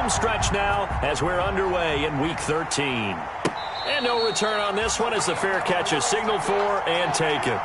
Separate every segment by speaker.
Speaker 1: home stretch now as we're underway in Week 13. And no return on this one as the fair catch is signaled for and taken.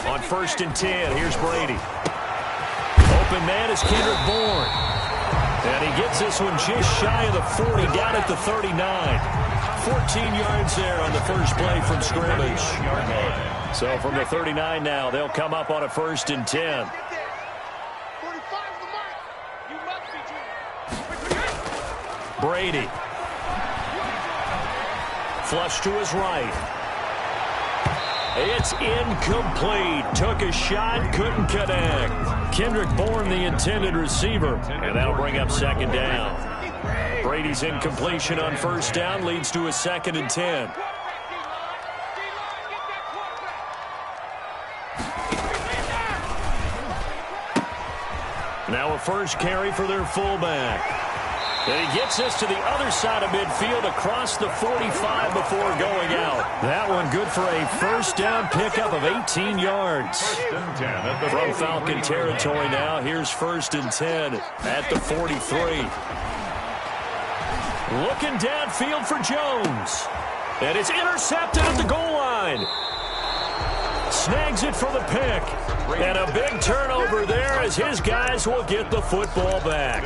Speaker 2: On 1st and 10, here's Brady. Open man is Kendrick Bourne. And he gets this one just shy of the 40, down at the 39. 14 yards there on the first play from scrimmage. So from the 39 now, they'll come up on a 1st and 10. Brady. Flush to his right. It's incomplete. Took a shot, couldn't connect. Kendrick Bourne, the intended receiver. And that'll bring up 2nd down. Brady's incompletion on 1st down leads to a 2nd and 10. Now a first carry for their fullback. And he gets this to the other side of midfield across the 45 before going out. That one good for a 1st down pickup of 18 yards. From Falcon territory now, here's 1st and 10 at the 43. Looking downfield for Jones. And it's intercepted at the goal line. Snags it for the pick. And a big turnover there as his guys will get the football back.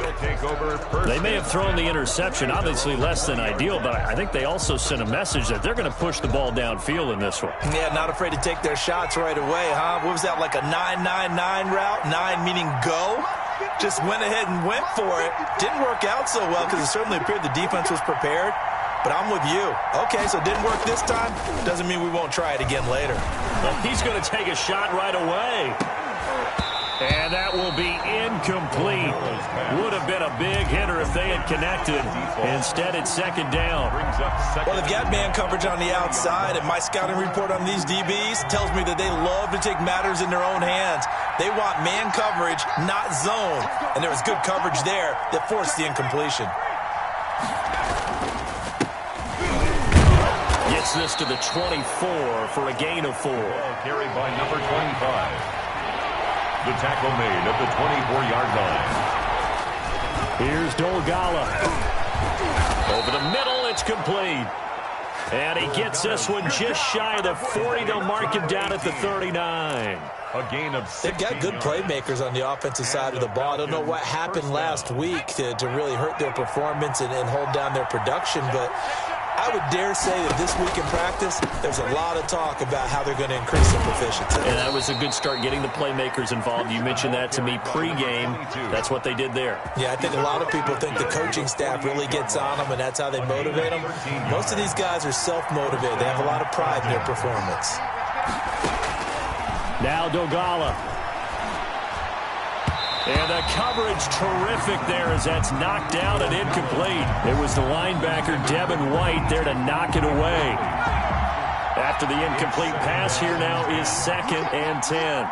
Speaker 2: They may have thrown the interception, obviously less than ideal, but I think they also sent a message that they're going to push the ball downfield in this one.
Speaker 3: Yeah, not afraid to take their shots right away, huh? What was that, like a 9-9-9 route? 9 meaning go? Just went ahead and went for it. Didn't work out so well because it certainly appeared the defense was prepared. But I'm with you. Okay, so it didn't work this time. Doesn't mean we won't try it again later.
Speaker 2: Well, he's going to take a shot right away. And that will be incomplete. Would have been a big hitter if they had connected. Instead, it's 2nd down.
Speaker 3: Well, they've got man coverage on the outside, and my scouting report on these DBs tells me that they love to take matters in their own hands. They want man coverage, not zone. And there was good coverage there that forced the incompletion.
Speaker 2: Gets this to the 24 for a gain of 4.
Speaker 4: Carried by number 25. The tackle made at the 24-yard line.
Speaker 2: Here's Dolgala. Over the middle, it's complete. And he gets this one just shy of the 40. They'll mark him down at the 39.
Speaker 4: A gain of 6.
Speaker 3: They've got good playmakers on the offensive side of the ball. I don't know what happened last week to really hurt their performance and hold down their production, but I would dare say that this week in practice, there's a lot of talk about how they're going to increase their proficiency.
Speaker 2: And that was a good start, getting the playmakers involved. You mentioned that to me pregame. That's what they did there.
Speaker 3: Yeah, I think a lot of people think the coaching staff really gets on them, and that's how they motivate them. Most of these guys are self-motivated. They have a lot of pride in their performance.
Speaker 2: Now Dolgala. And the coverage terrific there as that's knocked down and incomplete. It was the linebacker, Devin White, there to knock it away. After the incomplete pass, here now is 2nd and 10.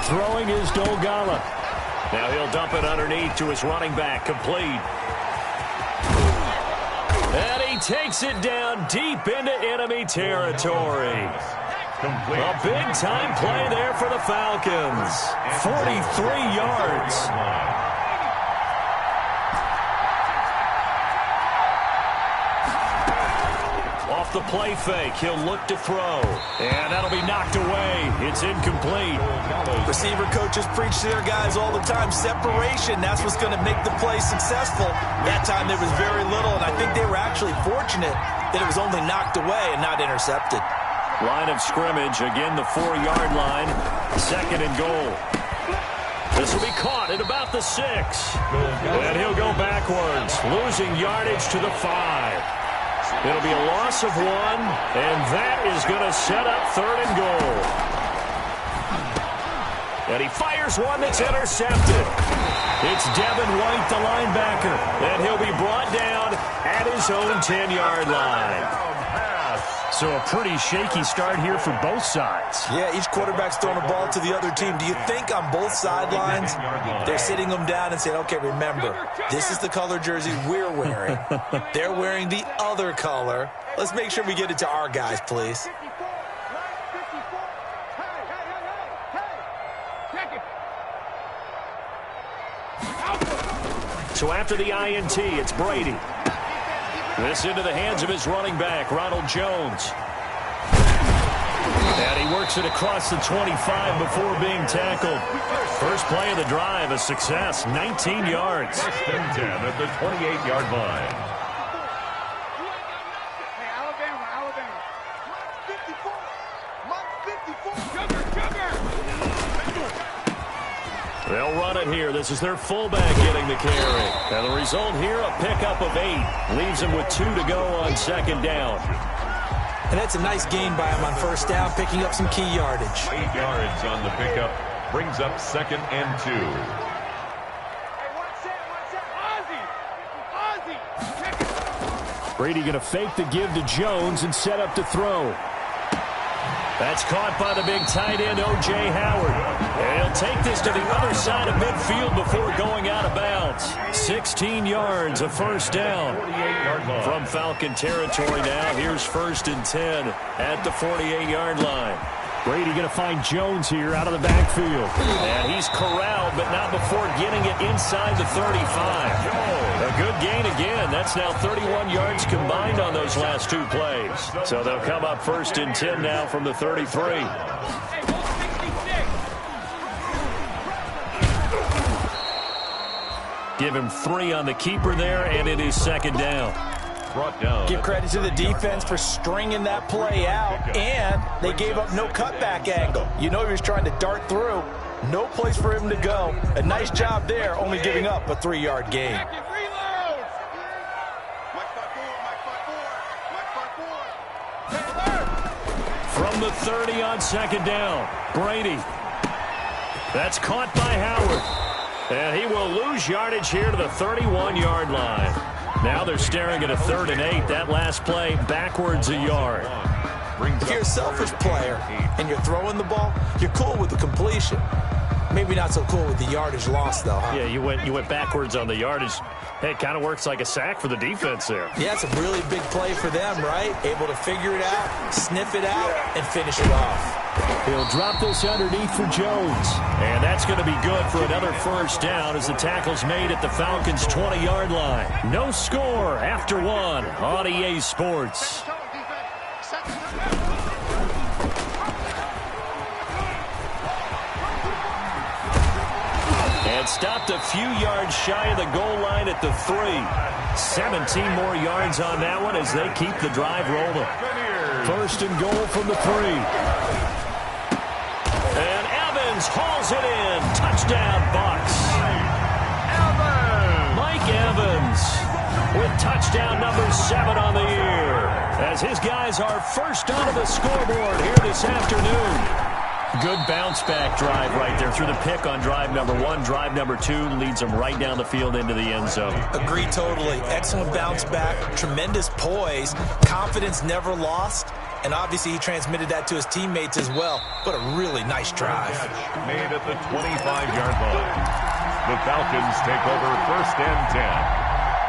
Speaker 2: Throwing is Dolgala. Now he'll dump it underneath to his running back, complete. And he takes it down deep into enemy territory. A big-time play there for the Falcons. 43 yards. Off the play fake, he'll look to throw. And that'll be knocked away. It's incomplete.
Speaker 3: Receiver coaches preach to their guys all the time. Separation, that's what's going to make the play successful. That time there was very little, and I think they were actually fortunate that it was only knocked away and not intercepted.
Speaker 2: Line of scrimmage, again the 4-yard line. 2nd and goal. This will be caught at about the 6. And he'll go backwards, losing yardage to the 5.
Speaker 1: It'll be a loss of 1, and that is going to set up 3rd and goal. And he fires one that's intercepted. It's Devin White, the linebacker, and he'll be brought down at his own 10-yard line. So a pretty shaky start here for both sides.
Speaker 3: Yeah, each quarterback's throwing the ball to the other team. Do you think on both sidelines they're sitting them down and saying, okay, remember, this is the color jersey we're wearing. They're wearing the other color. Let's make sure we get it to our guys, please.
Speaker 1: So after the INT, it's Brady. This into the hands of his running back, Ronald Jones. And he works it across the 25 before being tackled. First play of the drive, a success, 19 yards.
Speaker 4: First and 10 at the 28-yard line.
Speaker 1: They'll run it here. This is their fullback getting the carry. And the result here, a pickup of 8. Leaves them with 2 to go on 2nd down.
Speaker 3: And that's a nice gain by him on 1st down, picking up some key yardage.
Speaker 4: 8 yards on the pickup. Brings up 2nd and 2.
Speaker 1: Brady going to fake the give to Jones and set up to throw. That's caught by the big tight end, O.J. Howard. And he'll take this to the other side of midfield before going out of bounds. 16 yards, a 1st down. From Falcon territory now, here's 1st and 10 at the 48-yard line. Brady going to find Jones here out of the backfield. And he's corralled, but not before getting it inside the 35. A good gain again. That's now 31 yards combined on those last 2 plays. So they'll come up 1st and 10 now from the 33. Give him 3 on the keeper there, and it is 2nd down.
Speaker 4: Brought down.
Speaker 3: Give credit to the defense for stringing that play out, and they gave up no cutback angle. You know he was trying to dart through. No place for him to go. A nice job there, only giving up a 3-yard gain.
Speaker 1: From the 30 on 2nd down, Brady. That's caught by Howard. And he will lose yardage here to the 31-yard line. Now they're staring at a 3rd and 8. That last play backwards a yard.
Speaker 3: If you're a selfish player and you're throwing the ball, you're cool with the completion. Maybe not so cool with the yardage loss, though, huh?
Speaker 1: Yeah, you went backwards on the yardage. Hey, it kind of works like a sack for the defense there.
Speaker 3: Yeah, it's a really big play for them, right? Able to figure it out, sniff it out, and finish it off.
Speaker 1: He'll drop this underneath for Jones. And that's going to be good for another 1st down as the tackle's made at the Falcons' 20-yard line. No score after 1 on EA Sports. And stopped a few yards shy of the goal line at the 3. 17 more yards on that one as they keep the drive rolling. 1st and goal from the 3. And Evans hauls it in. Touchdown, Bucs. Mike Evans with touchdown number 7 on the year as his guys are first onto the scoreboard here this afternoon. Good bounce-back drive right there through the pick on drive number 1. Drive number 2 leads them right down the field into the end zone.
Speaker 3: Agree totally. Excellent bounce-back, tremendous poise, confidence never lost, and obviously he transmitted that to his teammates as well. What a really nice drive.
Speaker 4: Made at the 25-yard line. The Falcons take over 1st and 10.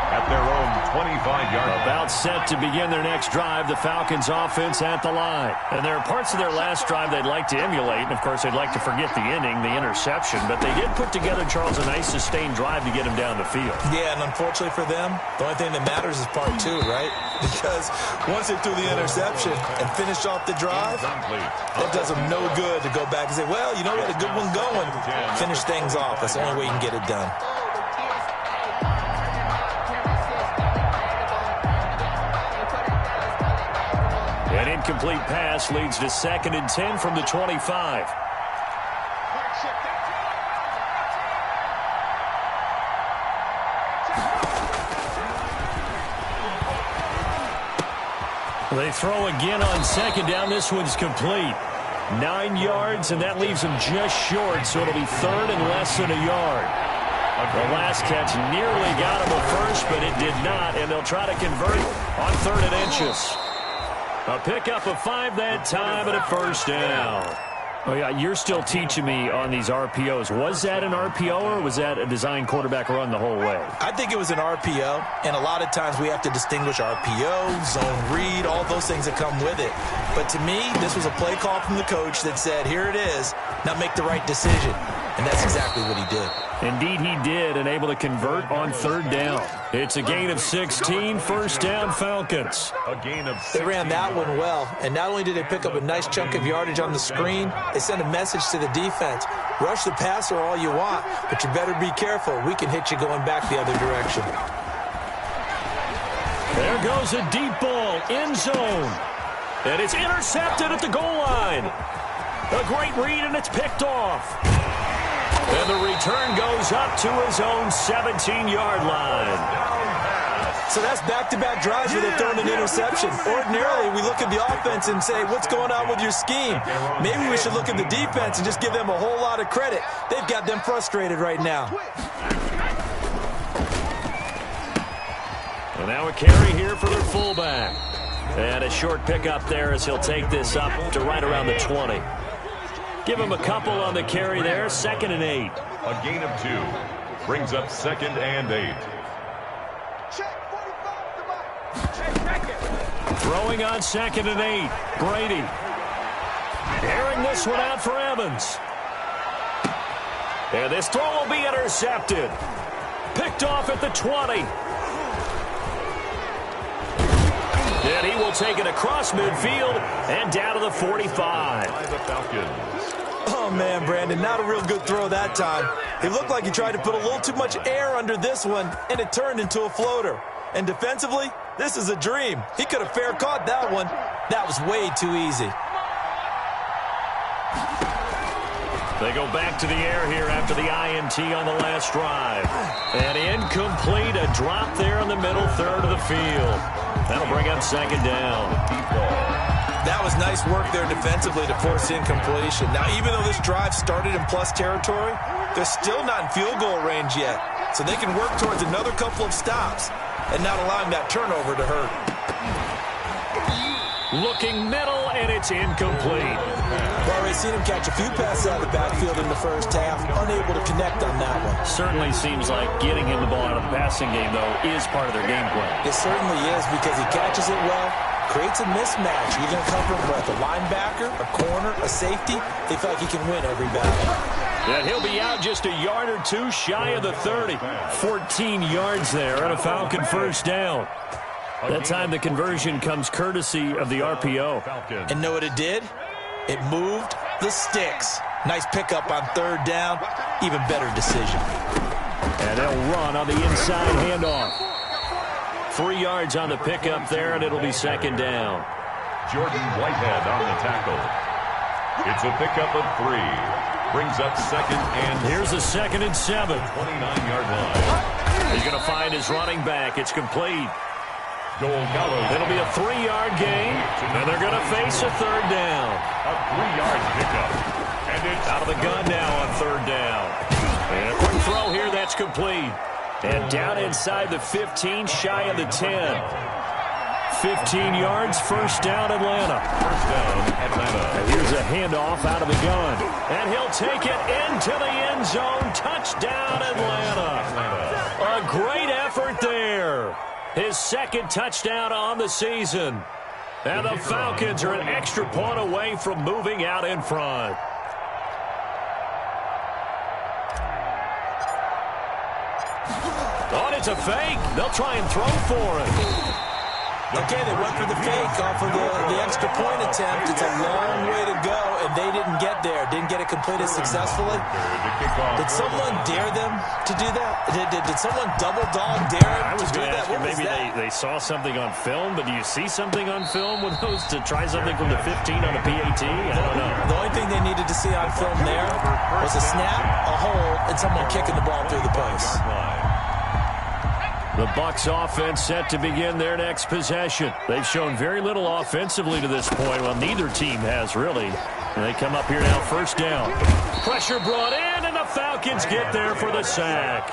Speaker 4: At their own 25-yard line.
Speaker 1: About set to begin their next drive, the Falcons offense at the line. And there are parts of their last drive they'd like to emulate. And, of course, they'd like to forget the inning, the interception. But they did put together, Charles, a nice sustained drive to get him down the field.
Speaker 3: Yeah, and unfortunately for them, the only thing that matters is part 2, right? Because once they threw the interception and finished off the drive, that does them no good to go back and say, well, you know, we had a good one going. Finish things off. That's the only way you can get it done.
Speaker 1: An incomplete pass leads to 2nd and 10 from the 25.
Speaker 2: They throw again on second down. This one's complete. 9 yards, and that leaves them just short, so it'll be third and less than a yard. The last catch nearly got him a first, but it did not, and they'll try to convert on 3rd and inches. A pickup of 5 that time and a first down. Oh, yeah, you're still teaching me on these RPOs. Was that an RPO or was that a design quarterback run the whole way?
Speaker 3: I think it was an RPO, and a lot of times we have to distinguish RPO, zone read, all those things that come with it. But to me, this was a play call from the coach that said, here it is, now make the right decision. And that's exactly what he did.
Speaker 2: Indeed, he did, and able to convert on 3rd down. It's a gain of 16, first down Falcons.
Speaker 4: A gain of 16.
Speaker 3: They ran that one well, and not only did they pick up a nice chunk of yardage on the screen, they sent a message to the defense. Rush the passer all you want, but you better be careful. We can hit you going back the other direction.
Speaker 2: There goes a deep ball, end zone. And it's intercepted at the goal line. A great read, and it's picked off. And the return goes up to his own 17-yard line.
Speaker 3: So that's back-to-back drives where they're throwing an interception. Ordinarily, we look at the offense and say, what's going on with your scheme? Maybe we should look at the defense and just give them a whole lot of credit. They've got them frustrated right now.
Speaker 2: And now a carry here for their fullback. And a short pickup there as he'll take this up to right around the 20. Give him a couple on the carry there, 2nd and 8.
Speaker 4: A gain of 2 brings up 2nd and 8.
Speaker 2: Throwing on 2nd and 8. Brady. Airing this one out for Evans. And this throw will be intercepted. Picked off at the 20. And he will take it across midfield and down to the 45.
Speaker 4: The Falcons.
Speaker 3: Oh, man, Brandon, not a real good throw that time. It looked like he tried to put a little too much air under this one, and it turned into a floater. And defensively, this is a dream. He could have fair caught that one. That was way too easy.
Speaker 2: They go back to the air here after the INT on the last drive. And incomplete, a drop there in the middle third of the field. That'll bring up 2nd down.
Speaker 3: That was nice work there defensively to force incompletion. Now, even though this drive started in plus territory, they're still not in field goal range yet. So they can work towards another couple of stops and not allowing that turnover to hurt.
Speaker 2: Looking middle, and it's incomplete.
Speaker 3: We've already seen him catch a few passes out of the backfield in the first half, unable to connect on that one.
Speaker 2: Certainly seems like getting him the ball out of the passing game, though, is part of their game plan.
Speaker 3: It certainly is because he catches it well, creates a mismatch. You're going to cover him with a linebacker, a corner, a safety. They feel like he can win every battle.
Speaker 2: And he'll be out just a yard or 2 shy of the 30. 14 yards there and a Falcon first down. That time the conversion comes courtesy of the RPO.
Speaker 3: And know what it did? It moved the sticks. Nice pickup on 3rd down. Even better decision.
Speaker 2: And they'll run on the inside handoff. 3 yards on the pickup there, and it'll be 2nd down.
Speaker 4: Jordan Whitehead on the tackle. It's a pickup of 3. Brings up 2nd and...
Speaker 2: Here's a 2nd and 7.
Speaker 4: 29-yard line.
Speaker 2: He's going to find his running back. It's complete.
Speaker 4: Joel Gallows.
Speaker 2: It'll be a 3-yard gain, and they're going to face a 3rd down.
Speaker 4: A 3-yard pickup. And it's
Speaker 2: out of the gun now on 3rd down. And a quick throw here, that's complete. And down inside the 15, shy of the 10. 15 yards, first down, Atlanta.
Speaker 4: First down, Atlanta.
Speaker 2: And here's a handoff out of the gun. And he'll take it into the end zone. Touchdown, Atlanta. A great effort there. His 2nd touchdown on the season. And the Falcons are an extra point away from moving out in front. Oh, it's a fake. They'll try and throw for it.
Speaker 3: Okay, they went for the fake off of the extra point attempt. It's a long way to go, and they didn't get there. Didn't get it completed successfully. Did someone dare them to do that? Did someone double dog dare them to do that?
Speaker 2: I was going to ask you, maybe they saw something on film, but do you see something on film with those to try something from the 15 on a PAT? I don't know.
Speaker 3: The only thing they needed to see on film there was a snap, a hold, and someone kicking the ball through the post.
Speaker 2: The Bucs offense set to begin their next possession. They've shown very little offensively to this point. Well, neither team has really. And they come up here now, first down. Pressure brought in, and the Falcons get there for the sack.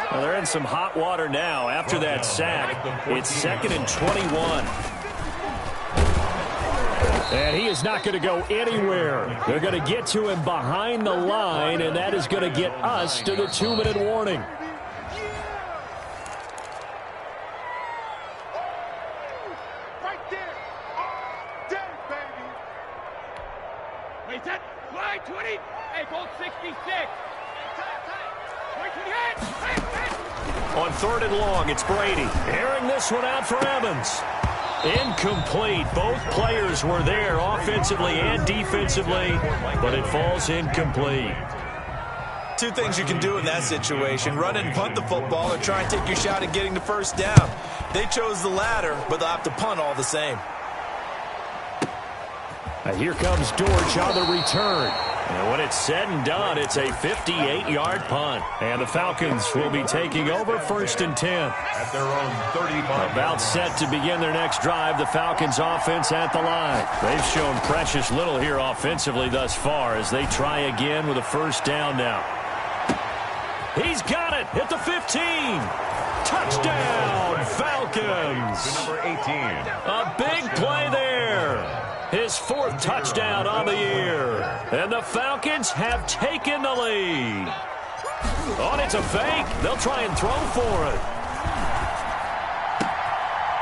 Speaker 2: Well, they're in some hot water now after that sack. It's 2nd and 21. And he is not going to go anywhere. They're going to get to him behind the line, and that is going to get us to the 2-minute warning. On 3rd and long, it's Brady. Airing this one out for Evans. Incomplete. Both players were there offensively and defensively, but it falls incomplete.
Speaker 3: Two things you can do in that situation: run and punt the football, or try and take your shot at getting the first down. They chose the latter, but they'll have to punt all the same.
Speaker 2: And here comes Dortch on the return. And when it's said and done, it's a 58-yard punt. And the Falcons will be taking over 1st and 10.
Speaker 4: At their own 35.
Speaker 2: About set to begin their next drive, the Falcons offense at the line. They've shown precious little here offensively thus far as they try again with a first down now. He's got it at the 15. Touchdown, Falcons.
Speaker 4: To number 18.
Speaker 2: A big play there. His 4th touchdown on the year. And the Falcons have taken the lead. Oh, it's a fake. They'll try and throw for it.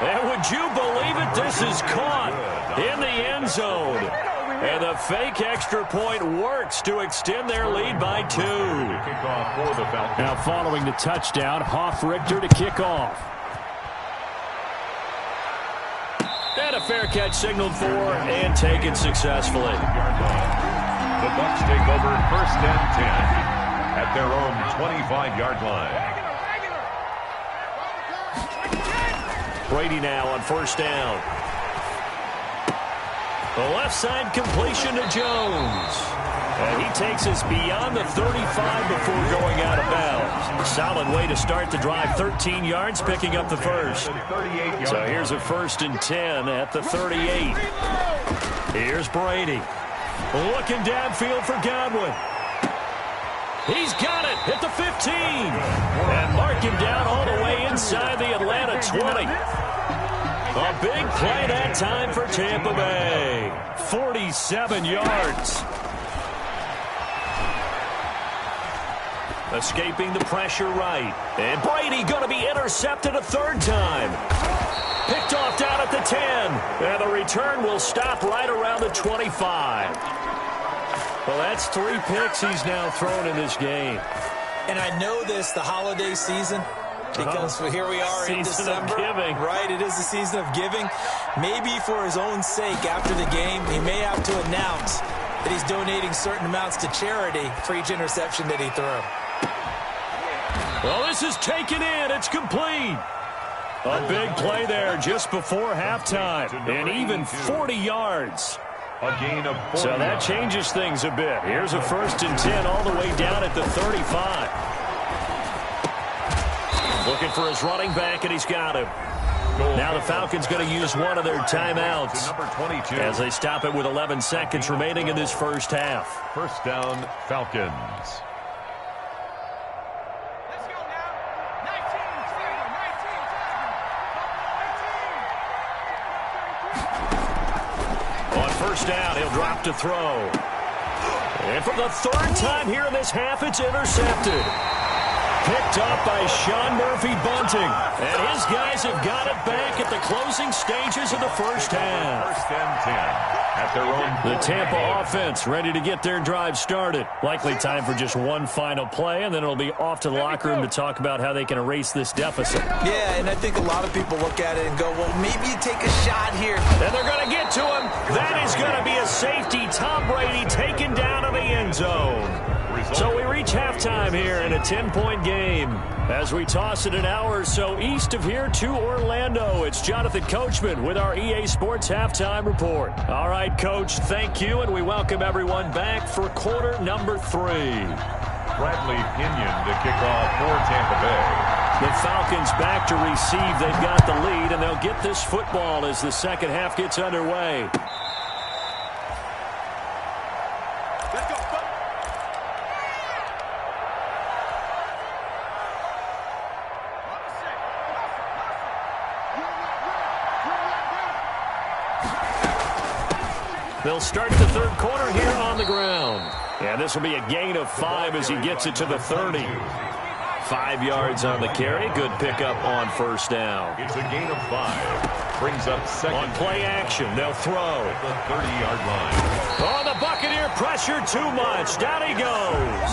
Speaker 2: And would you believe it? This is caught in the end zone. And the fake extra point works to extend their lead by 2. Now following the touchdown, Hoff-Richter to kick off. And a fair catch signaled for and taken successfully.
Speaker 4: The Bucs take over 1st and 10 at their own 25-yard line.
Speaker 2: Brady now on first down. The left side completion to Jones. And he takes us beyond the 35 before going out of bounds. Solid way to start the drive. 13 yards, picking up the first. So here's a 1st and 10 at the 38. Here's Brady. Looking downfield for Godwin. He's got it at the 15. And mark him down all the way inside the Atlanta 20. A big play that time for Tampa Bay. 47 yards. Escaping the pressure right. And Brady going to be intercepted a 3rd time. Picked off down at the 10. And the return will stop right around the 25. Well, that's 3 picks he's now thrown in this game.
Speaker 3: And I know this, the holiday season, because here we are in December.
Speaker 2: Season of giving.
Speaker 3: Right, it is the season of giving. Maybe for his own sake after the game, he may have to announce that he's donating certain amounts to charity for each interception that he threw.
Speaker 2: Well, this is taken in. It's complete. A big play there just before halftime. And even 40 yards.
Speaker 4: A gain of 40.
Speaker 2: So that changes things a bit. Here's a 1st and 10 all the way down at the 35. Looking for his running back, and he's got him. Now the Falcons going to use one of their timeouts as they stop it with 11 seconds remaining in this first half.
Speaker 4: First down, Falcons.
Speaker 2: First down, he'll drop to throw. And for the 3rd time here in this half, it's intercepted. Picked up by Sean Murphy-Bunting. And his guys have got it back at the closing stages of the first half.
Speaker 4: 1st and 10 at their own.
Speaker 2: The Tampa offense ready to get their drive started. Likely time for just one final play, and then it'll be off to the locker room to talk about how they can erase this deficit.
Speaker 3: Yeah, and I think a lot of people look at it and go, well, maybe you take a shot here.
Speaker 2: And they're going to get to him. That is going to be a safety. Tom Brady taken down in the end zone. So we reach halftime here in a 10-point game. As we toss it an hour or so east of here to Orlando, it's Jonathan Coachman with our EA Sports Halftime Report. All right, Coach, thank you, and we welcome everyone back for quarter number 3.
Speaker 4: Bradley Pinion to kick off for Tampa Bay.
Speaker 2: The Falcons back to receive. They've got the lead, and they'll get this football as the second half gets underway. They'll start the third quarter here on the ground. And this will be a gain of 5 as he gets it to the 30. 5 yards on the carry. Good pickup on first down.
Speaker 4: It's a gain of 5. Brings up second.
Speaker 2: On play action, they'll throw.
Speaker 4: At the 30-yard line.
Speaker 2: Oh, the Buccaneer pressure too much. Down he goes.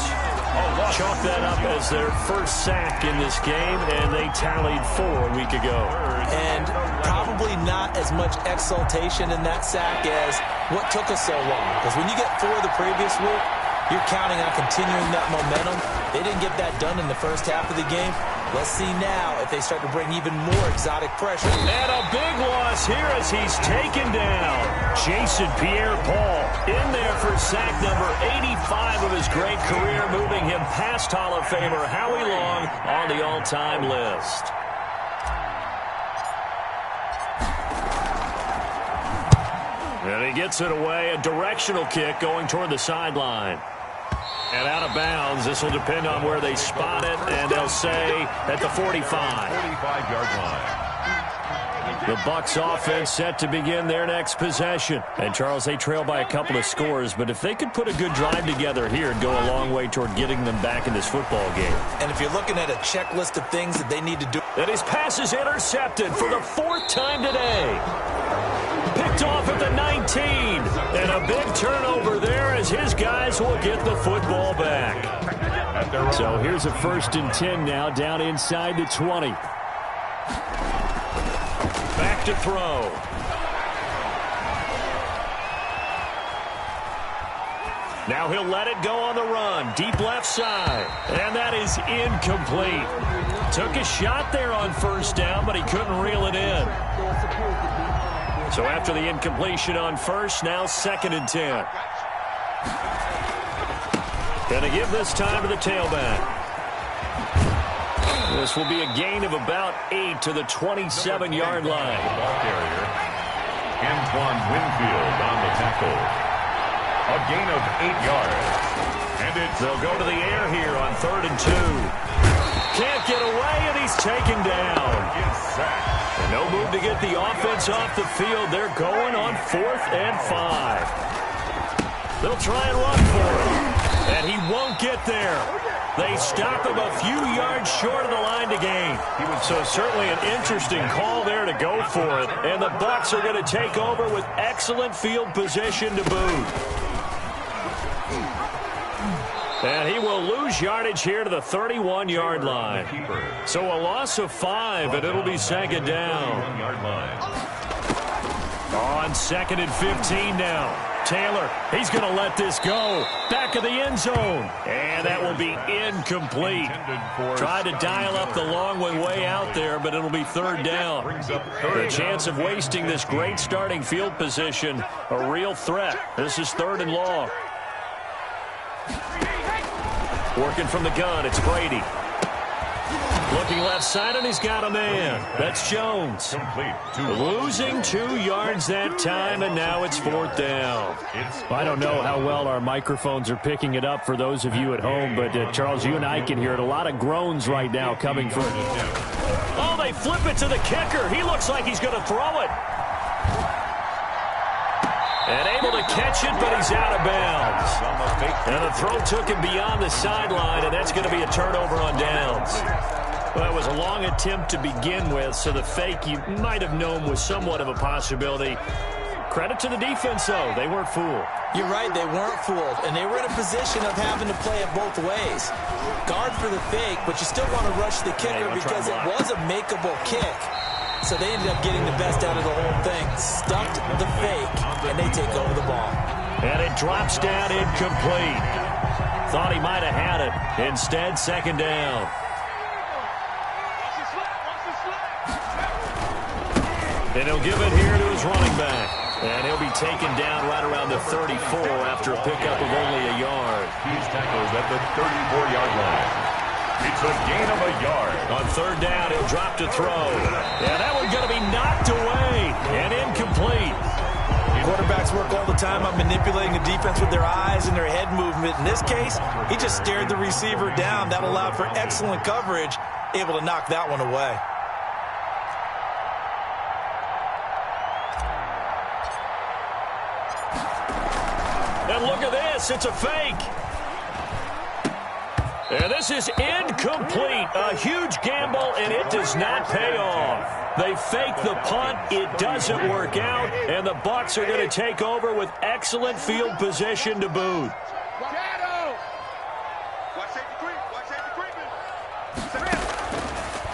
Speaker 2: Chalk that up as their first sack in this game, and they tallied 4 a week ago.
Speaker 3: And probably not as much exultation in that sack as what took us so long. Because when you get 4 the previous week, you're counting on continuing that momentum. They didn't get that done in the first half of the game. Let's see now if they start to bring even more exotic pressure.
Speaker 2: And a big loss here as he's taken down. Jason Pierre-Paul in there for sack number 85 of his great career, moving him past Hall of Famer Howie Long on the all-time list. And he gets it away, a directional kick going toward the sideline. And out of bounds, this will depend on where they spot it, and they'll say at the 45.
Speaker 4: 45-yard line.
Speaker 2: The Bucs offense set to begin their next possession. And, Charles, they trail by a couple of scores, but if they could put a good drive together here, it'd go a long way toward getting them back in this football game.
Speaker 3: And if you're looking at a checklist of things that they need to do.
Speaker 2: And his pass is intercepted for the 4th time today. Picked off at the 19. And a big turnover there as his guys will get the football back. So here's a 1st and 10 now, down inside the 20. Back to throw. Now he'll let it go on the run. Deep left side. And that is incomplete. Took a shot there on first down, but he couldn't reel it in. So after the incompletion on first, now 2nd and 10. Gonna give this time to the tailback. This will be a gain of about 8 to the 27-yard line.
Speaker 4: Ball carrier, Antoine Winfield on the tackle. A gain of 8 yards. And
Speaker 2: they'll go to the air here on 3rd and 2. Can't get away, and he's taken down. And no move to get the offense off the field. They're going on 4th and 5. They'll try and run for it. And he won't get there. They stop him a few yards short of the line to gain. So certainly an interesting call there to go for it. And the Bucs are going to take over with excellent field position to boot. And he will lose yardage here to the 31-yard line. So a loss of 5, and it'll be 2nd down. On 2nd and 15 now. Taylor, he's going to let this go. Back of the end zone. And that will be incomplete. Tried to dial up the long one way out there, but it'll be 3rd down. The chance of wasting this great starting field position, a real threat. This is 3rd and long. Working from the gun, it's Brady. Looking left side, and he's got a man. That's Jones. Losing 2 yards that time, and now it's 4th down. I don't know how well our microphones are picking it up for those of you at home, but Charles, you and I can hear it. A lot of groans right now coming from. Oh, they flip it to the kicker. He looks like he's going to throw it. And able to catch it, but he's out of bounds. And the throw took him beyond the sideline, and that's going to be a turnover on downs. Well, it was a long attempt to begin with, so the fake you might have known was somewhat of a possibility. Credit to the defense, though. They weren't fooled.
Speaker 3: You're right, they weren't fooled, and they were in a position of having to play it both ways. Guard for the fake, but you still want to rush the kicker because it was a makeable kick. So they ended up getting the best out of the whole thing. Stuffed the fake, and they take over the ball.
Speaker 2: And it drops down incomplete. Thought he might have had it. Instead, 2nd down. And he'll give it here to his running back. And he'll be taken down right around the 34 after a pickup of only a yard.
Speaker 4: He's tackled at the 34-yard line. It's a gain of a yard.
Speaker 2: On third down, he'll drop to throw. Yeah, that one's going to be knocked away and incomplete.
Speaker 3: Quarterbacks work all the time on manipulating the defense with their eyes and their head movement. In this case, he just stared the receiver down. That allowed for excellent coverage, able to knock that one away.
Speaker 2: And look at this. It's a fake. And this is incomplete. A huge gamble, and it does not pay off. They fake the punt. It doesn't work out, and the Bucs are going to take over with excellent field position to boot.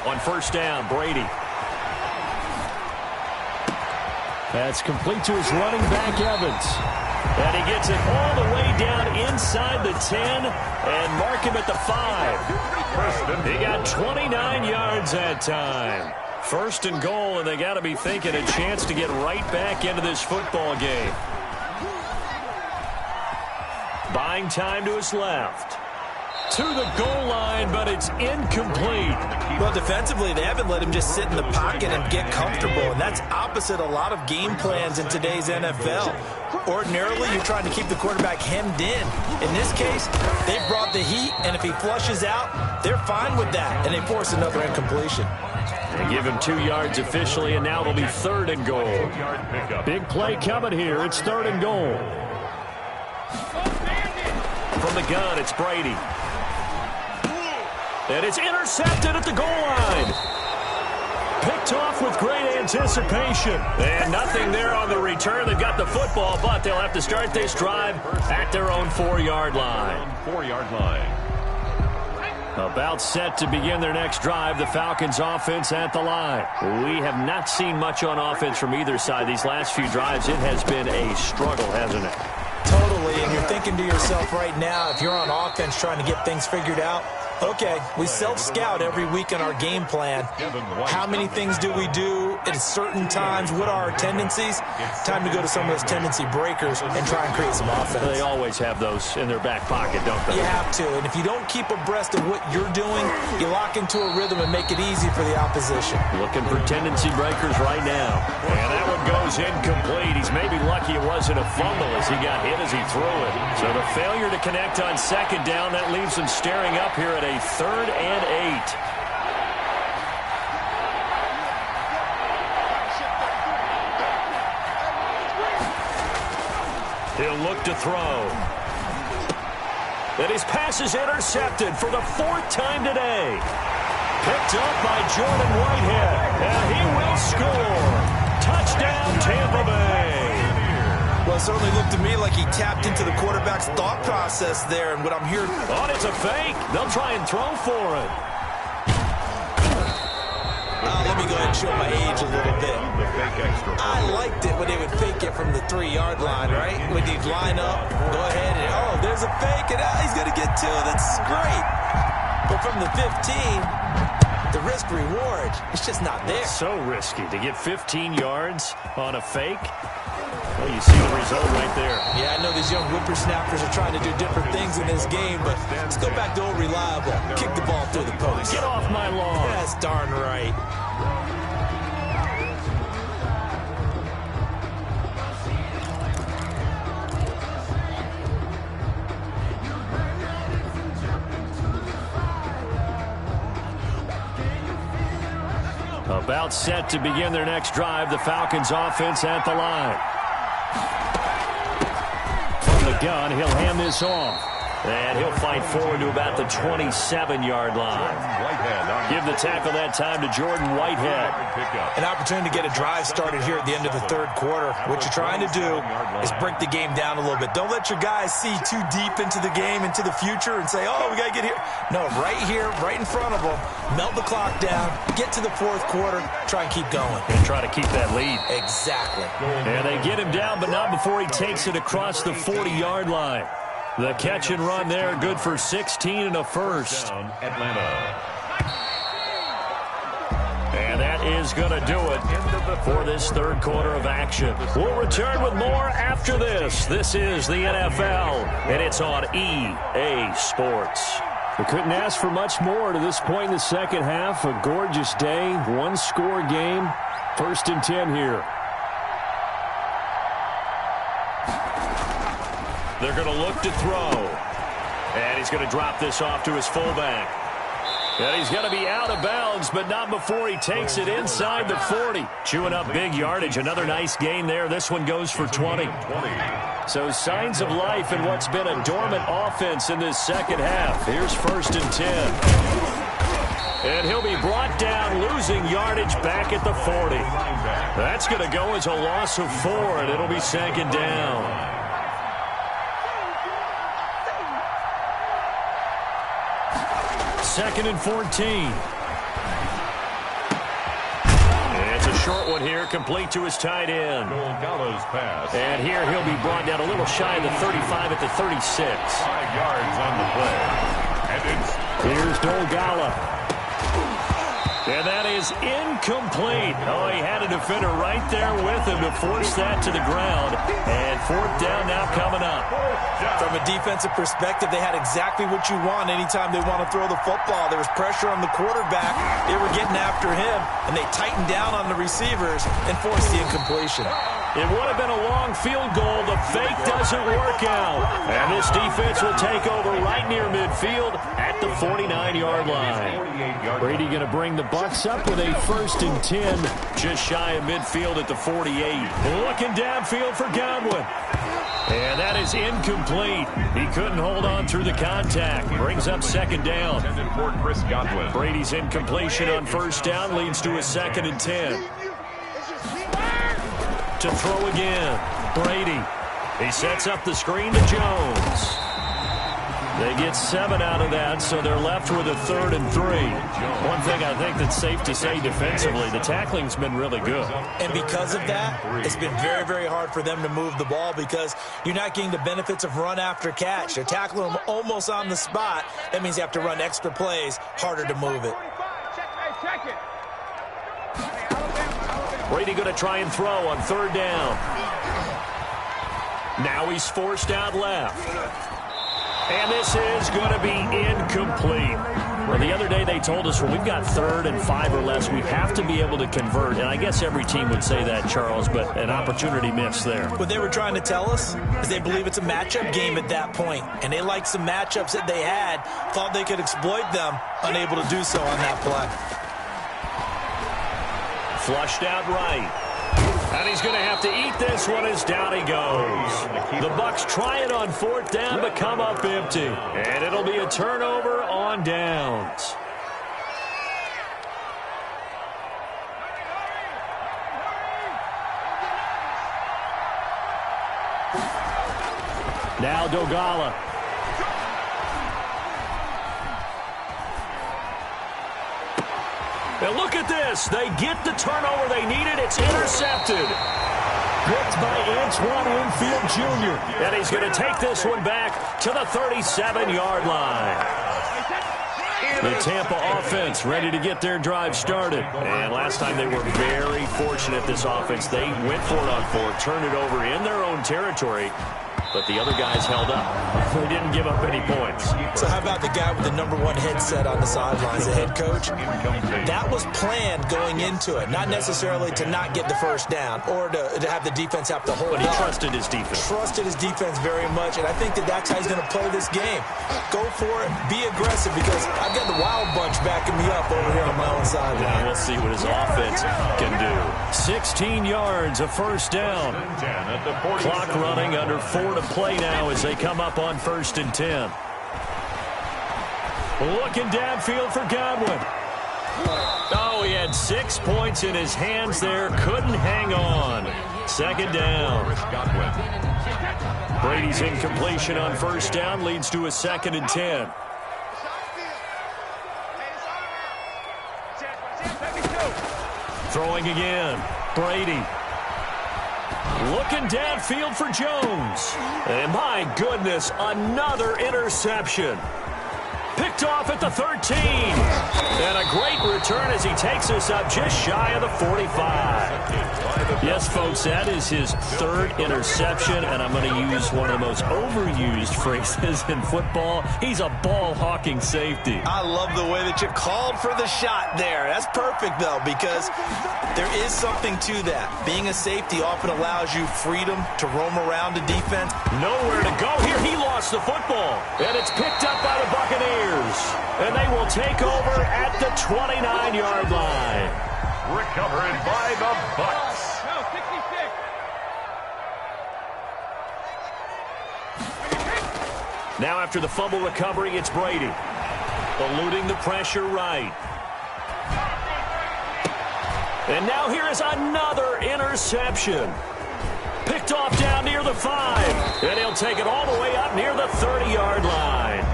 Speaker 2: On first down, Brady. That's complete to his running back, Evans. And he gets it all the way down inside the 10 and mark him at the 5. He got 29 yards that time. First and goal, and they got to be thinking a chance to get right back into this football game. Buying time to his left. To the goal line, but it's incomplete.
Speaker 3: Well, defensively, they haven't let him just sit in the pocket and get comfortable, and that's opposite a lot of game plans in today's NFL. Ordinarily, you're trying to keep the quarterback hemmed in. In this case, they've brought the heat, and if he flushes out, they're fine with that, and they force another incompletion.
Speaker 2: They give him 2 yards officially, and now it'll be third and goal. Big play coming here. It's third and goal. From the gun, it's Brady. And it's intercepted at the goal line. Picked off with great anticipation. And nothing there on the return. They've got the football, but they'll have to start this drive at their own 4-yard line.
Speaker 4: 4-yard line.
Speaker 2: About set to begin their next drive, the Falcons offense at the line. We have not seen much on offense from either side. These last few drives, it has been a struggle, hasn't it?
Speaker 3: Totally, and you're thinking to yourself right now, if you're on offense trying to get things figured out, okay, we self-scout every week in our game plan. How many things do we do at certain times? What are our tendencies? Time to go to some of those tendency breakers and try and create some offense.
Speaker 2: They always have those in their back pocket, don't they?
Speaker 3: You have to, and if you don't keep abreast of what you're doing, you lock into a rhythm and make it easy for the opposition.
Speaker 2: Looking for tendency breakers right now. And that one goes incomplete. He's maybe lucky it wasn't a fumble as he got hit as he threw it. So the failure to connect on second down, that leaves him staring up here at a 3rd and 8. He'll look to throw. And his pass is intercepted for the 4th time today. Picked up by Jordan Whitehead, and he will score. Touchdown, Tampa Bay.
Speaker 3: Well, it certainly looked to me like he tapped into the quarterback's thought process there, and what I'm hearing...
Speaker 2: Oh, it's a fake. They'll try and throw for it.
Speaker 3: Let me go ahead and show my age a little bit. I liked it when they would fake it from the 3-yard line, right? When they'd line up, go ahead and, oh, there's a fake, and he's going to get 2. That's great. But from the 15, the risk-reward, it's just not there.
Speaker 2: It's so risky to get 15 yards on a fake. Well, you see the result right there.
Speaker 3: Yeah, I know these young whippersnappers are trying to do different things in this game, but let's go back to old reliable. Kick the ball through the post.
Speaker 2: Get off my lawn.
Speaker 3: That's darn right.
Speaker 2: About set to begin their next drive, the Falcons offense at the line. From the gun, he'll hand this off. And he'll fight forward to about the 27-yard line. Give the tackle that time to Jordan Whitehead.
Speaker 3: An opportunity to get a drive started here at the end of the 3rd quarter. What you're trying to do is break the game down a little bit. Don't let your guys see too deep into the game, into the future, and say, oh, we got to get here. No, right here, right in front of them, melt the clock down, get to the 4th quarter, try and keep going.
Speaker 2: And try to keep that lead.
Speaker 3: Exactly.
Speaker 2: And they get him down, but not before he takes it across the 40-yard line. The catch and run there, good for 16 and a first.
Speaker 4: Atlanta.
Speaker 2: And that is going to do it for this 3rd quarter of action. We'll return with more after this. This is the NFL, and it's on EA Sports. We couldn't ask for much more to this point in the second half. A gorgeous day, one-score game. 1st and 10 here.
Speaker 1: They're going to look to throw. And he's going to drop this off to his fullback. And he's going to be out of bounds, but not before he takes it inside the 40. Chewing up big yardage. Another nice gain there. This one goes for 20. So signs of life in what's been a dormant offense in this second half. Here's 1st and 10. And he'll be brought down, losing yardage back at the 40. That's going to go as a loss of 4, and it'll be 2nd down. 2nd and 14. It's a short one here, complete to his tight end.
Speaker 4: Pass.
Speaker 1: And here he'll be brought down a little shy of the 35 at the 36.
Speaker 4: 5 yards on the play. And it's
Speaker 1: Here's Dolgala. And that is incomplete. Oh, he had a defender right there with him to force that to the ground. And 4th down now coming up.
Speaker 3: From a defensive perspective, they had exactly what you want anytime they want to throw the football. There was pressure on the quarterback. They were getting after him, and they tightened down on the receivers and forced the incompletion.
Speaker 1: It would have been a long field goal. The fake doesn't work out. And this defense will take over right near midfield at the 49-yard line. Brady going to bring the Bucs up with a 1st and 10, just shy of midfield at the 48. Looking downfield for Godwin. And that is incomplete. He couldn't hold on through the contact. Brings up 2nd down. Brady's incompletion on 1st down leads to a 2nd and 10. To throw again. Brady. He sets up the screen to Jones. They get 7 out of that, so they're left with a 3rd and 3. One thing I think that's safe to say defensively, the tackling's been really good.
Speaker 3: And because of that, it's been very, very hard for them to move the ball because you're not getting the benefits of run after catch. They're tackling them almost on the spot. That means you have to run extra plays, harder to move it.
Speaker 1: Brady going to try and throw on 3rd down. Now he's forced out left. And this is going to be incomplete. Well, the other day they told us when we've got 3rd and 5 or less, we have to be able to convert. And I guess every team would say that, Charles, but an opportunity missed there.
Speaker 3: What they were trying to tell us is they believe it's a matchup game at that point. And they liked some matchups that they had, thought they could exploit them, unable to do so on that play.
Speaker 1: Flushed out right. And he's going to have to eat this one as down he goes. The Bucs try it on 4th down, but come up empty. And it'll be a turnover on downs. Now Dolgala. And look at this. They get the turnover they needed. It's intercepted. Picked by Antoine Winfield Jr. And he's going to take this one back to the 37-yard line. The Tampa offense ready to get their drive started. And last time they were very fortunate, this offense. They went for it on 4, turned it over in their own territory. But the other guys held up. They didn't give up any points.
Speaker 3: So how about the guy with the #1 headset on the sidelines, the head coach? That was planned going into it, not necessarily to not get the 1st down or to have the defense have to hold
Speaker 1: But he
Speaker 3: up.
Speaker 1: trusted his defense.
Speaker 3: Trusted his defense very much, and I think that's how he's going to play this game. Go for it, be aggressive, because I've got the wild bunch backing me up over here on my own sideline.
Speaker 1: Yeah, we'll see what his offense can do. 16 yards, a 1st down. Clock running under 4 to play now as they come up on 1st and 10. Looking downfield for Godwin. Oh, he had 6 points in his hands there. Couldn't hang on. 2nd down. Brady's incompletion on 1st down leads to a 2nd and 10. Throwing again. Brady. Looking downfield for Jones. And my goodness, another interception. Picked off at the 13. And a great return as he takes us up just shy of the 45.
Speaker 2: Yes, folks, that is his third interception, and I'm going to use one of the most overused phrases in football. He's a ball-hawking safety.
Speaker 3: I love the way that you called for the shot there. That's perfect, though, because there is something to that. Being a safety often allows you freedom to roam around the defense.
Speaker 2: Nowhere to go here. He lost the football, and it's picked up by the Buccaneers, and they will take over at the 29-yard line.
Speaker 4: Recovered by the Bucs.
Speaker 2: Now after the fumble recovery, it's Brady. Eluding the pressure right. And now here is another interception. Picked off down near the 5. And he'll take it all the way up near the 30-yard line.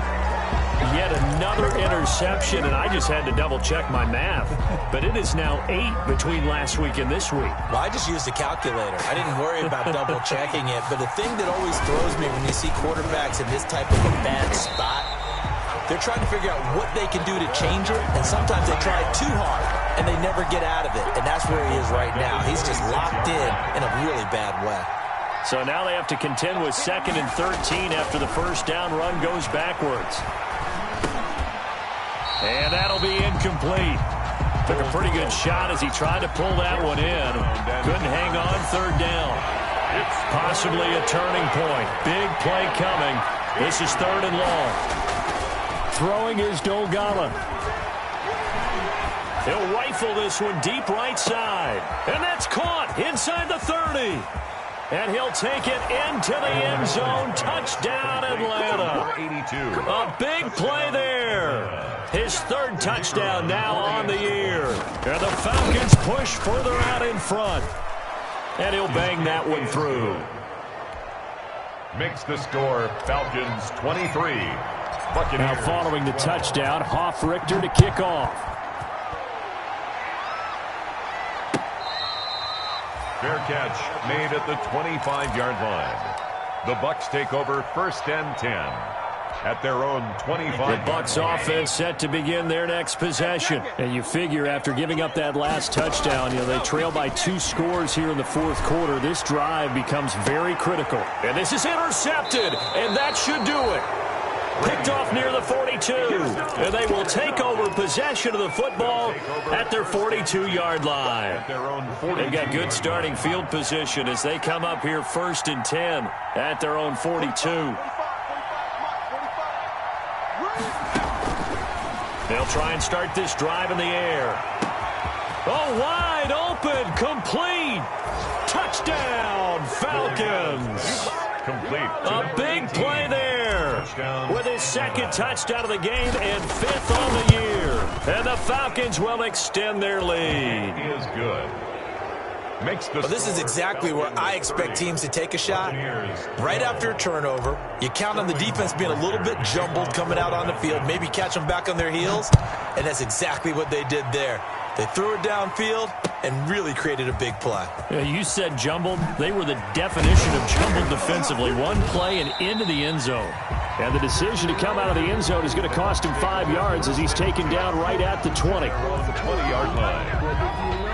Speaker 2: Yet another interception, and I just had to double-check my math. But it is now 8 between last week and this week.
Speaker 3: Well, I just used a calculator. I didn't worry about double-checking it. But the thing that always throws me when you see quarterbacks in this type of a bad spot, they're trying to figure out what they can do to change it, and sometimes they try too hard, and they never get out of it. And that's where he is right now. He's just locked in a really bad way.
Speaker 2: So now they have to contend with 2nd and 13 after the first down run goes backwards. And that'll be incomplete. Took a pretty good shot as he tried to pull that one in. Couldn't hang on 3rd down. Possibly a turning point. Big play coming. This is 3rd and long. Throwing is Dolgala. He'll rifle this one deep right side. And that's caught inside the 30. And he'll take it into the end zone. Touchdown, Atlanta.
Speaker 4: 82.
Speaker 2: A big play there. His 3rd touchdown now on the year. And the Falcons push further out in front. And he'll bang that one through.
Speaker 4: Makes the score Falcons 23. Buccaneers.
Speaker 2: Now following the touchdown, Hoff-Richter to kick off.
Speaker 4: Fair catch made at the 25-yard line. The Bucs take over 1st and 10 at their own 25.
Speaker 2: The Bucs offense set to begin their next possession. And you figure after giving up that last touchdown, they trail by 2 scores here in the 4th quarter. This drive becomes very critical. And this is intercepted, and that should do it. Picked off near the 42. And they will take over possession of the football at their 42-yard line. They've got good starting field position as they come up here 1st and 10 at their own 42. They'll try and start this drive in the air. Oh, wide open, complete. Touchdown, Falcons.
Speaker 4: Complete.
Speaker 2: A big play there. With his 2nd touchdown of the game and 5th on the year. And the Falcons will extend their lead.
Speaker 4: He is good.
Speaker 3: Well, this is exactly where I expect teams to take a shot. Right after a turnover, you count on the defense being a little bit jumbled coming out on the field, maybe catch them back on their heels, and that's exactly what they did there. They threw it downfield and really created a big play.
Speaker 2: Yeah, you said jumbled. They were the definition of jumbled defensively. One play and into the end zone. And the decision to come out of the end zone is going to cost him 5 yards as he's taken down right at the 20.
Speaker 4: The 20-yard line.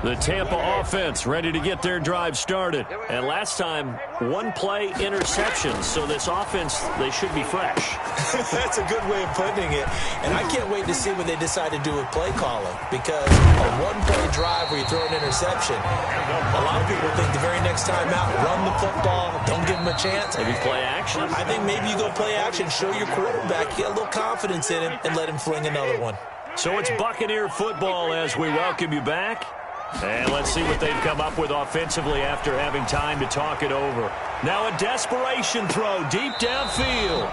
Speaker 2: The Tampa offense ready to get their drive started. And last time, 1 play interception. So this offense, they should be fresh.
Speaker 3: That's a good way of putting it. And I can't wait to see what they decide to do with play calling. Because a 1-play drive where you throw an interception, a lot of people think the very next time out, run the football, don't give them a chance.
Speaker 2: Maybe play action.
Speaker 3: I think maybe you go play action, show your quarterback, get a little confidence in him, and let him fling another one.
Speaker 2: So it's Buccaneer football as we welcome you back. And let's see what they've come up with offensively after having time to talk it over. Now a desperation throw deep downfield.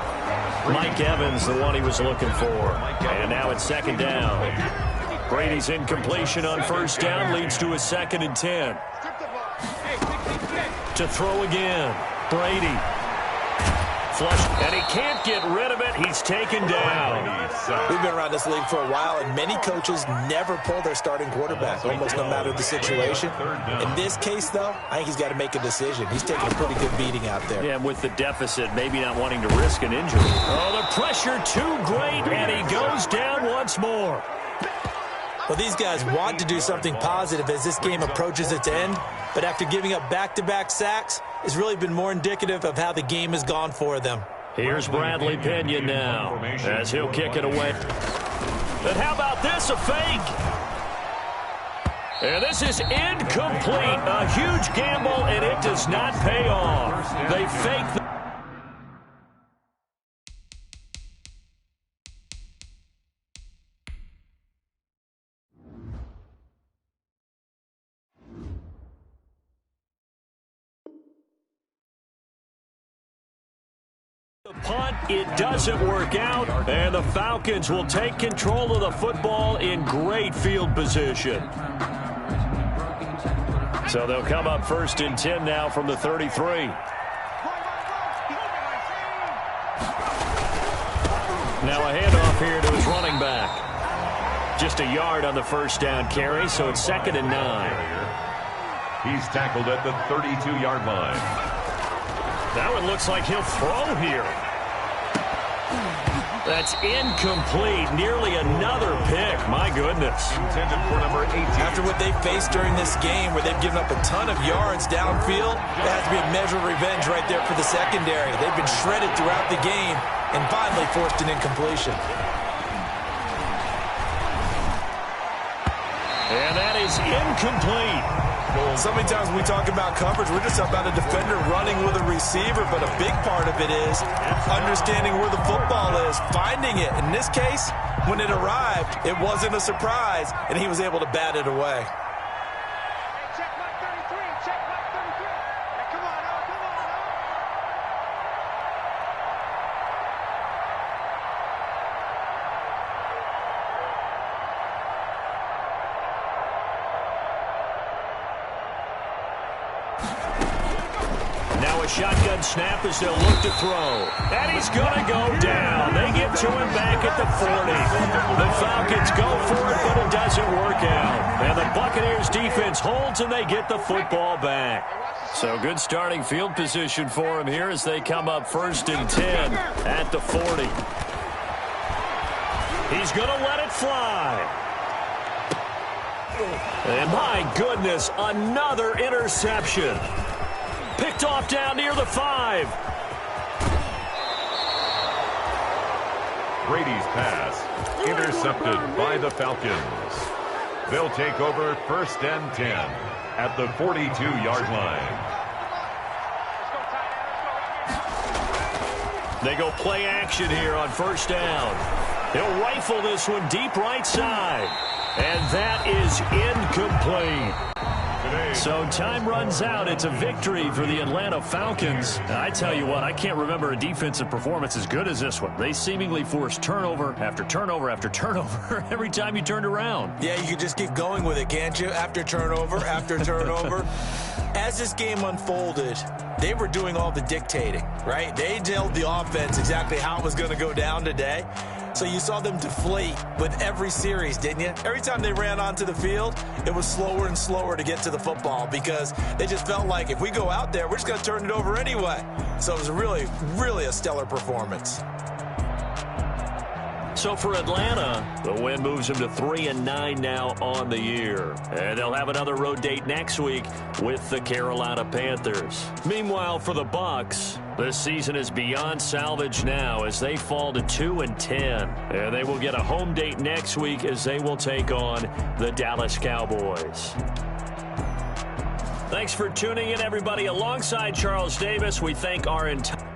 Speaker 2: Mike Evans, the one he was looking for. And now it's 2nd down. Brady's incompletion on 1st down leads to a 2nd and 10. To throw again. Brady. Flush, and he can't get rid of it. He's taken down.
Speaker 3: We've been around this league for a while, and many coaches never pull their starting quarterback, almost no matter the situation. In this case, though, I think he's got to make a decision. He's taking a pretty good beating out there.
Speaker 2: Yeah, and with the deficit, maybe not wanting to risk an injury. Oh, the pressure too great, and he goes down once more.
Speaker 3: Well, these guys want to do something positive as this game approaches its end, but after giving up back-to-back sacks, it's really been more indicative of how the game has gone for them.
Speaker 2: Here's Bradley Pinion now as he'll kick it away. And how about this, a fake? And this is incomplete. A huge gamble, and it does not pay off. They fake the punt. It doesn't work out, and the Falcons will take control of the football in great field position. So they'll come up 1st and 10 now from the 33. Now a handoff here to his running back. Just a yard on the first down carry, so it's 2nd and 9.
Speaker 4: He's tackled at the 32-yard line.
Speaker 2: That one looks like he'll throw here. That's incomplete. Nearly another pick. My goodness.
Speaker 4: Intended for number 18.
Speaker 3: After what they faced during this game where they've given up a ton of yards downfield, there has to be a measure of revenge right there for the secondary. They've been shredded throughout the game and finally forced an incompletion.
Speaker 2: And that is incomplete.
Speaker 3: So many times when we talk about coverage, we're just about a defender running with a receiver, but a big part of it is understanding where the football is, finding it. In this case, when it arrived, it wasn't a surprise, and he was able to bat it away.
Speaker 2: Shotgun snap as they'll look to throw. And he's going to go down. They get to him back at the 40. The Falcons go for it, but it doesn't work out. And the Buccaneers defense holds, and they get the football back. So good starting field position for him here as they come up 1st and 10 at the 40. He's going to let it fly. And my goodness, another interception. Picked off down near the 5.
Speaker 4: Brady's pass intercepted by the Falcons. They'll take over 1st and 10 at the 42-yard line.
Speaker 2: They go play action here on 1st down. He'll rifle this one deep right side. And that is incomplete. So time runs out. It's a victory for the Atlanta Falcons. And I tell you what, I can't remember a defensive performance as good as this one. They seemingly forced turnover after turnover after turnover every time you turned around.
Speaker 3: Yeah, you can just keep going with it, can't you? After turnover, after turnover. As this game unfolded, they were doing all the dictating, right? They told the offense exactly how it was going to go down today. So you saw them deflate with every series, didn't you? Every time they ran onto the field, it was slower and slower to get to the football because they just felt like if we go out there, we're just going to turn it over anyway. So it was really, really a stellar performance.
Speaker 2: So for Atlanta, the win moves them to 3-9 now on the year. And they'll have another road date next week with the Carolina Panthers. Meanwhile, for the Bucs, this season is beyond salvage now as they fall to 2-10. And they will get a home date next week as they will take on the Dallas Cowboys. Thanks for tuning in, everybody. Alongside Charles Davis, we thank our entire